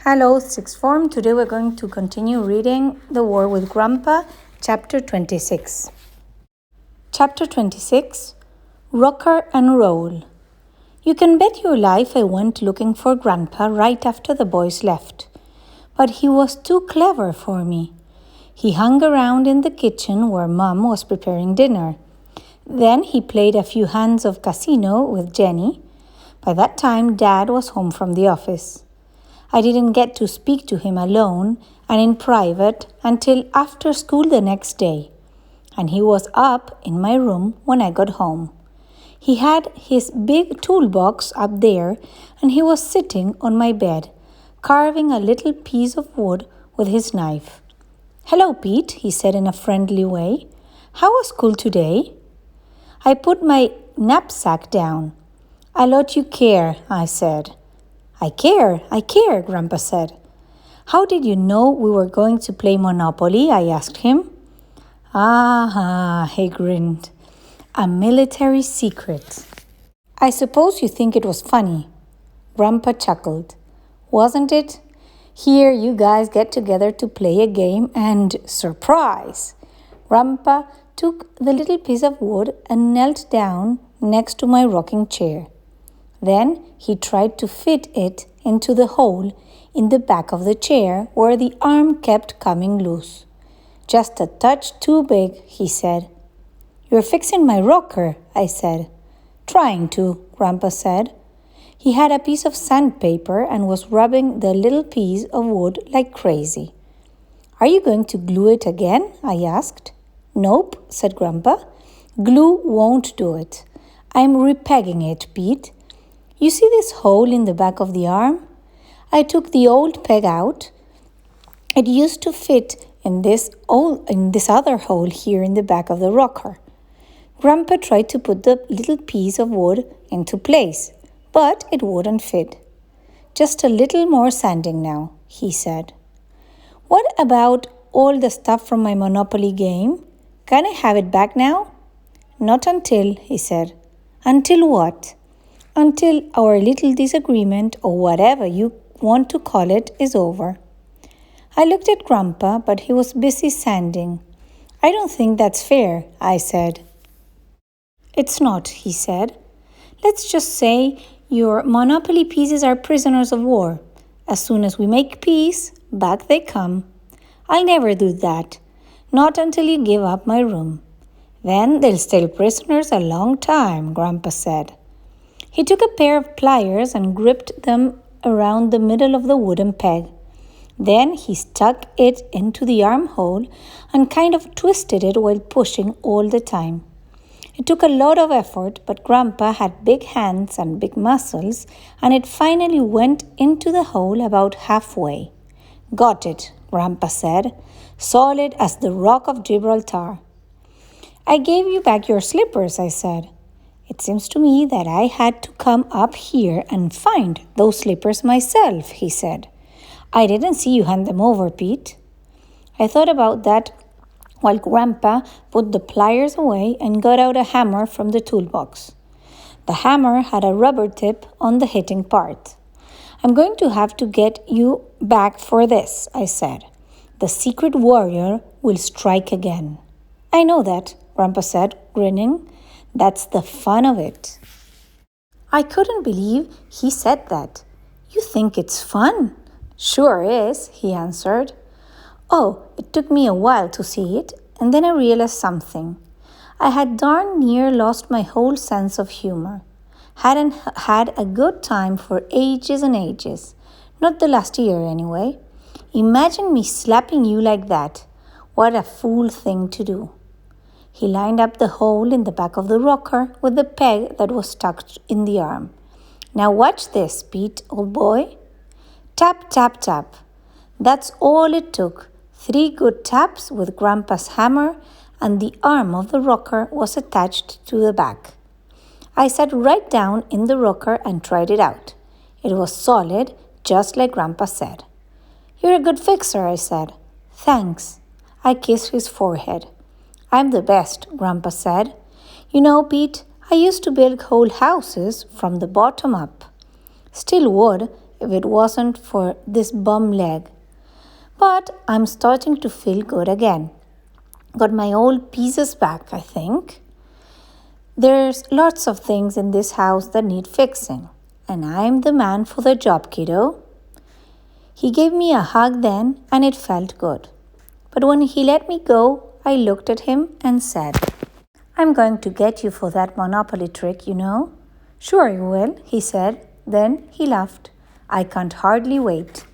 Hello, sixth form. Today we're going to continue reading The War with Grandpa, Chapter 26. Chapter 26, Rocker and Roll. You can bet your life I went looking for Grandpa right after the boys left. But he was too clever for me. He hung around in the kitchen where Mom was preparing dinner. Then he played a few hands of casino with Jenny. By that time, Dad was home from the office. I didn't get to speak to him alone and in private until after school the next day, and he was up in my room when I got home. He had his big toolbox up there, and he was sitting on my bed, carving a little piece of wood with his knife. "Hello, Pete," he said in a friendly way. "How was school today?" I put my knapsack down. "I let you care," I said. I care, Grandpa said. "How did you know we were going to play Monopoly?" I asked him. He grinned. "A military secret." "I suppose you think it was funny." Grandpa chuckled. "Wasn't it? Here you guys get together to play a game and surprise!" Grandpa took the little piece of wood and knelt down next to my rocking chair. Then he tried to fit it into the hole in the back of the chair where the arm kept coming loose. "Just a touch too big," he said. "You're fixing my rocker," I said. "Trying to," Grandpa said. He had a piece of sandpaper and was rubbing the little piece of wood like crazy. "Are you going to glue it again?" I asked. "Nope," said Grandpa. "Glue won't do it. I'm repegging it, Pete. You see this hole in the back of the arm? I took the old peg out. It used to fit in this other hole here in the back of the rocker." Grandpa tried to put the little piece of wood into place, but it wouldn't fit. "Just a little more sanding now," he said. "What about all the stuff from my Monopoly game? Can I have it back now?" "Not until," he said. "Until what?" "Until our little disagreement, or whatever you want to call it, is over." I looked at Grandpa, but he was busy sanding. "I don't think that's fair," I said. "It's not," he said. "Let's just say your Monopoly pieces are prisoners of war. As soon as we make peace, back they come." "I'll never do that. Not until you give up my room." "Then they'll stay prisoners a long time," Grandpa said. He took a pair of pliers and gripped them around the middle of the wooden peg. Then he stuck it into the armhole and kind of twisted it while pushing all the time. It took a lot of effort, but Grandpa had big hands and big muscles, and it finally went into the hole about halfway. "Got it," Grandpa said, "solid as the rock of Gibraltar." "I gave you back your slippers," I said. "It seems to me that I had to come up here and find those slippers myself," he said. "I didn't see you hand them over, Pete." I thought about that while Grandpa put the pliers away and got out a hammer from the toolbox. The hammer had a rubber tip on the hitting part. "I'm going to have to get you back for this," I said. "The secret warrior will strike again." "I know that," Grandpa said, grinning. "That's the fun of it." I couldn't believe he said that. "You think it's fun?" "Sure is," he answered. Oh, it took me a while to see it, and then I realized something. I had darn near lost my whole sense of humor. Hadn't had a good time for ages and ages. Not the last year, anyway. Imagine me slapping you like that. What a fool thing to do. He lined up the hole in the back of the rocker with the peg that was stuck in the arm. "Now watch this, Pete, old boy." Tap, tap, tap. That's all it took. 3 good taps with Grandpa's hammer, and the arm of the rocker was attached to the back. I sat right down in the rocker and tried it out. It was solid, just like Grandpa said. "You're a good fixer," I said. "Thanks." I kissed his forehead. "I'm the best," Grandpa said. "You know, Pete, I used to build whole houses from the bottom up. Still would if it wasn't for this bum leg. But I'm starting to feel good again. Got my old pieces back, I think. There's lots of things in this house that need fixing, and I'm the man for the job, kiddo. He gave me a hug then, and it felt good. But when he let me go, I looked at him and said, I'm going to get you for that Monopoly trick, you know. Sure you will, he said. Then he laughed. I can't hardly wait.